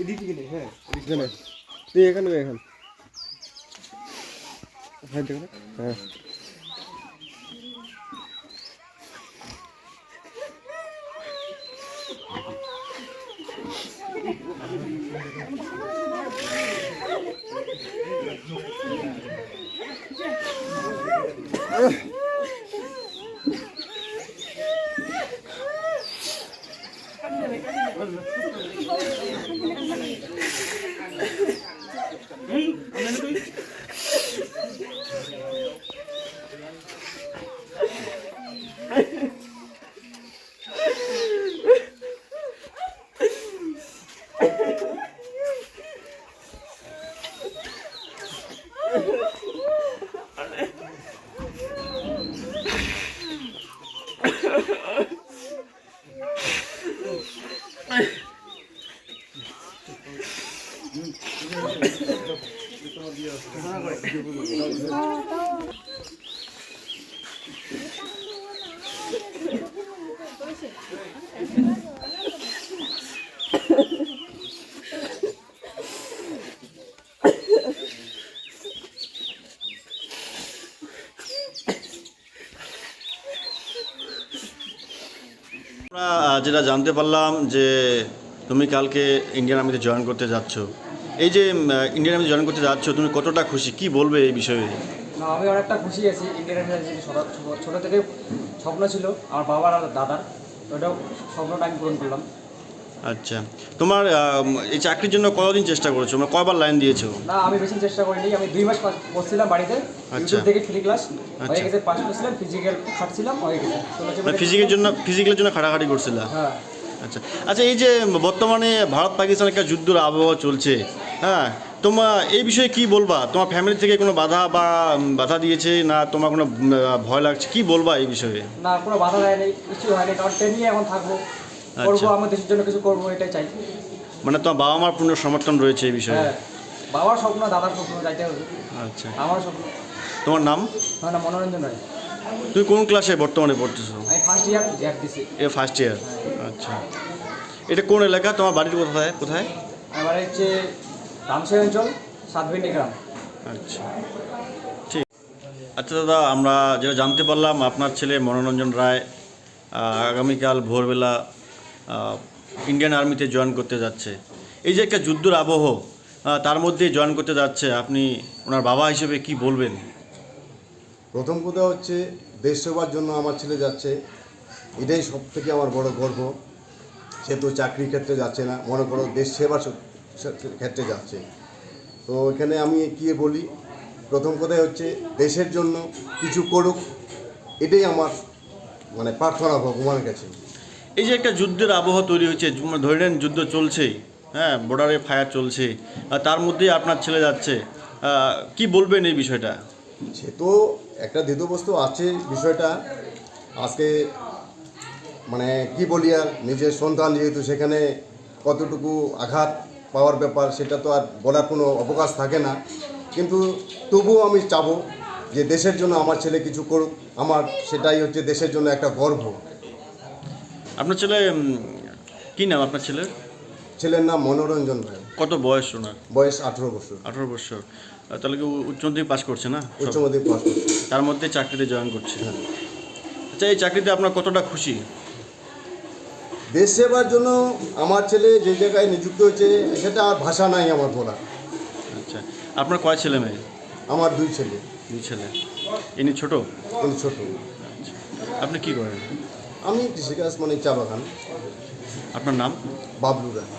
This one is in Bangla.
এদিকে নেই, হ্যাঁ এখানে তুই এখানে এখানে হ্যাঁ দেখো হ্যাঁ আমরা যেটা জানতে পারলাম যে তুমি কালকে ইন্ডিয়ান আর্মিতে জয়েন করতে যাচ্ছ, এই যে ইন্ডিয়ান আর্মিতে জয়েন করতে যাচ্ছ, তুমি কতটা খুশি, কি বলবে এই বিষয়ে? না, আমি অনেকটা খুশি আছি। ইন্ডিয়ান আর্মি ছোটো থেকে স্বপ্ন ছিল আমার বাবার আর দাদার, ওটাও স্বপ্নটা আমি পূরণ করলাম। আচ্ছা, তোমার এই চাকরির জন্য কতদিন চেষ্টা করেছো, মানে কয়বার লাইন দিয়েছো? না, আমি বেশি চেষ্টা করিনি। আমি 2 মাস বসছিলাম বাড়িতে, ইউটিউব থেকে ফ্রি ক্লাস হয়ে গেছে, পাস করছিলাম, ফিজিক্যাল খাটছিলাম, হয়ে গেছে। ফিজিক্যালের জন্য খাটাখাটি করছিলাম। হ্যাঁ। আচ্ছা আচ্ছা, এই যে বর্তমানে ভারত পাকিস্তান একটা যুদ্ধের আবহাওয়া চলছে, হ্যাঁ, তোমার এই বিষয়ে কি বলবা? তোমার ফ্যামিলি থেকে কোনো বাধা দিয়েছে না, তোমার কোনো ভয় লাগছে, কি বলবা এই বিষয়ে? না, কোনো বাধা দেয়নি, কিছু হয়নি, কারণ ট্রেনিংয়ে এখন থাকবো, করবো, আমার দেশের জন্য কিছু করবো, এটাই চাই। মানে তোমার বাবা মার পূর্ণ সমর্থন রয়েছে এই বিষয়ে? হ্যাঁ, বাবার স্বপ্ন, দাদার স্বপ্ন, যাইতে হবে। আচ্ছা, আমার স্বপ্ন। তোমার নাম? আমার নাম মনোরঞ্জন রায়। তুমি কোন ক্লাসে বর্তমানে পড়তেছো? আমি ফার্স্ট ইয়ার গ্যাপ দিছি। First year. আচ্ছা, এটা কোন এলাকা, তোমার বাড়ির কোথায় কোথায়? আমার হচ্ছে রামসাই অঞ্চল, সাতভেন্ডি গ্রাম। আচ্ছা, ঠিক। আচ্ছা দাদা, আমরা যেটা জানতে পারলাম আপনার ছেলে মনোরঞ্জন রায় আগামীকাল ভোরবেলা ইন্ডিয়ান আর্মিতে জয়েন করতে যাচ্ছে। এই যে একটা যুদ্ধের আবহ, তার মধ্যে জয়েন করতে যাচ্ছে, আপনি ওনার বাবা হিসেবে কি বলবেন? প্রথম কথা হচ্ছে দেশ সেবার জন্য আমার ছেলে যাচ্ছে, এটাই সব থেকে আমার বড় গর্ব। সে তো চাকরির ক্ষেত্রে যাচ্ছে না, মনে করো দেশ সেবার ক্ষেত্রে যাচ্ছে। তো এখানে আমি কি বলি, প্রথম কথাই হচ্ছে দেশের জন্য কিছু করুক, এটাই আমার মানে প্রার্থনা ভগবানের কাছে। এই যে একটা যুদ্ধের আবহ তৈরি হয়েছে, ধরে নেন যুদ্ধ চলছেই, হ্যাঁ, বর্ডারে ফায়ার চলছে, তার মধ্যেই আপনার ছেলে যাচ্ছে, কি বলবেন এই বিষয়টা? সে তো একটা দ্বিধাবস্তু আছে বিষয়টা। আজকে মানে কি বলি, আর নিজের সন্তান যেহেতু, সেখানে কতটুকু আঘাত পাওয়ার ব্যাপার সেটা তো আর বলার কোনো অবকাশ থাকে না। কিন্তু তবুও আমি চাবো যে দেশের জন্য আমার ছেলে কিছু করুক, আমার সেটাই হচ্ছে দেশের জন্য একটা গর্ব। আপনার ছেলে কী নাম আপনার ছেলের? ছেলের নাম মনোরঞ্জন ভাই। কত বয়স ওনার? বয়স 18 বছর। 18 বছর। তাহলে কি উচ্চ মাধ্যমিক পাস করছে না? উচ্চ মাধ্যমিক পাস করছে। তার মধ্যে চাকরিতে জয়েন করছে। হ্যাঁ। আচ্ছা, এই চাকরিতে আপনার কতটা খুশি? দেশ সেবার জন্য আমার ছেলে যে জায়গায় নিযুক্ত হয়েছে, সেটা আর ভাষা নাই আমার বলা। আচ্ছা, আপনার কয় ছেলে মেয়ে? আমার 2 ছেলে। 2 ছেলে। ইনি ছোটো? কিন্তু ছোট। আচ্ছা, আপনি কি করেন? আমি কৃষিকাজ, মানে চা বাগান। আপনার নাম? বাবলু রায়।